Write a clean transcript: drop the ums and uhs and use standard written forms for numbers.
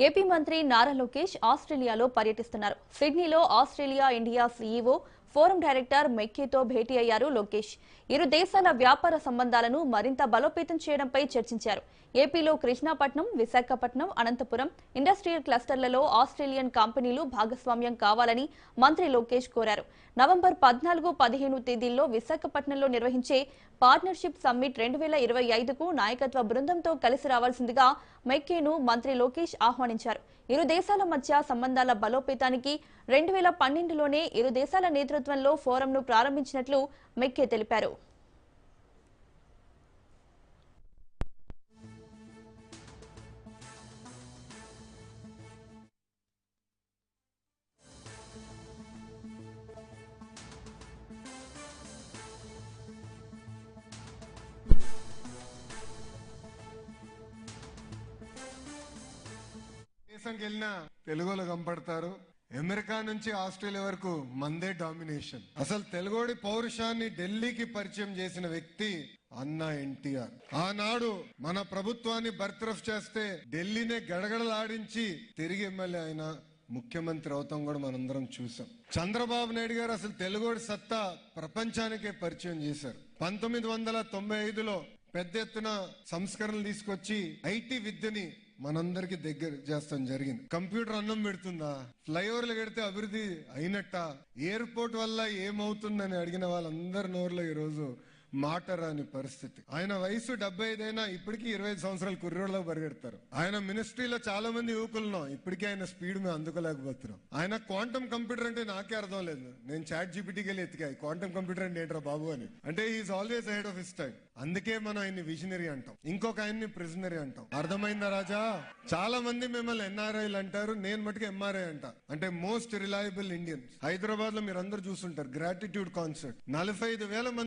AP మంత్రి నారా లోకేష్ ఆస్ట్రేలియాలో పర్యటిస్తున్నారు. సిడ్నీలో Australia India CEO forum director మెక్కీతో భేటీ అయ్యారు లోకేష్. ఇరు దేశాల వ్యాపార సంబంధాలను మరింత బలోపేతం చేయడంపై చర్చించారు. ఏపీలో కృష్ణాపట్నం, విశాఖపట్నం, అనంతపురం ఇండస్ట్రియల్ క్లస్టర్లలో ఆస్ట్రేలియన్ కంపెనీలు భాగస్వామ్యం కావాలని మంత్రి లోకేష్ కోరారు. నవంబర్ 14-15 తేదీల్లో విశాఖపట్నంలో నిర్వహించే పార్ట్నర్షిప్ సమ్మిట్ 2025కు నాయకత్వ బృందంతో కలిసి రావాల్సిందిగా మెక్కీను మంత్రి లోకేష్ ఆహ్వానించారు. ఇరు దేశాల మధ్య సంబంధాల బలోపేతానికి 2012లోనే ఇరు దేశాల నేతృత్వంలో ఫోరంను ప్రారంభించినట్లు మెక్కీ తెలిపారు. దేశంకి వెళ్ళినా తెలుగులో కనపడతారు. అమెరికా నుంచి ఆస్ట్రేలియా వరకు మందే డామినేషన్. అసలు తెలుగోడి పౌరుషాన్ని ఢిల్లీకి పరిచయం చేసిన వ్యక్తి అన్న ఎన్టీఆర్. ఆనాడు మన ప్రభుత్వాన్ని బర్తరఫ్ చేస్తే ఢిల్లీనే గడగడలాడించి తిరిగి ఎమ్మెల్యే అయిన ముఖ్యమంత్రి అవుతాం కూడా మనందరం చూసాం. చంద్రబాబు నాయుడు గారు అసలు తెలుగోడి సత్తా ప్రపంచానికే పరిచయం చేశారు. 1995లో పెద్ద ఎత్తున సంస్కరణలు తీసుకొచ్చి ఐటీ విద్యని మనందరికి దగ్గర చేస్తాం జరిగింది. కంప్యూటర్ అన్నం పెడుతుందా? ఫ్లైఓవర్లు కడితే అభివృద్ధి అయినట్ట? ఎయిర్పోర్ట్ వల్ల ఏమవుతుందని అడిగిన వాళ్ళందరి నోరులో ఈ రోజు మాట రాని పరిస్థితి. ఆయన వయసు 75 అయినా ఇప్పటికీ 25 సంవత్సరాలు కుర్రోళ్ళలో పరిగెడతారు. ఆయన మినిస్ట్రీలో చాలా మంది యువకులను ఇప్పటికీ ఆయన స్పీడ్ మేము అందుకోలేకపోతున్నాం. ఆయన క్వాంటమ్ కంప్యూటర్ అంటే నాకే అర్థం లేదు. నేను చాట్ జీపీటీకి వెళ్ళి ఎత్తికా క్వాంటమ్ కంప్యూటర్ అంటే ఏంట్రా బాబు అని. అంటే is always ahead of his time. అందుకే మనం ఆయన్ని విజనరీ అంటాం, ఇంకొక ఆయన్ని ప్రిజనరీ అంటాం. అర్థమైందా రాజా? చాలా మంది మిమ్మల్ని ఎన్ఆర్ఐలు అంటారు, నేను మటుకు ఎంఆర్ఐ అంట. అంటే మోస్ట్ రిలయబుల్ ఇండియన్స్. హైదరాబాద్ లో మీరు అందరు చూస్తుంటారు గ్రాటిట్యూడ్ కాన్సర్ట్. 45,000 మంది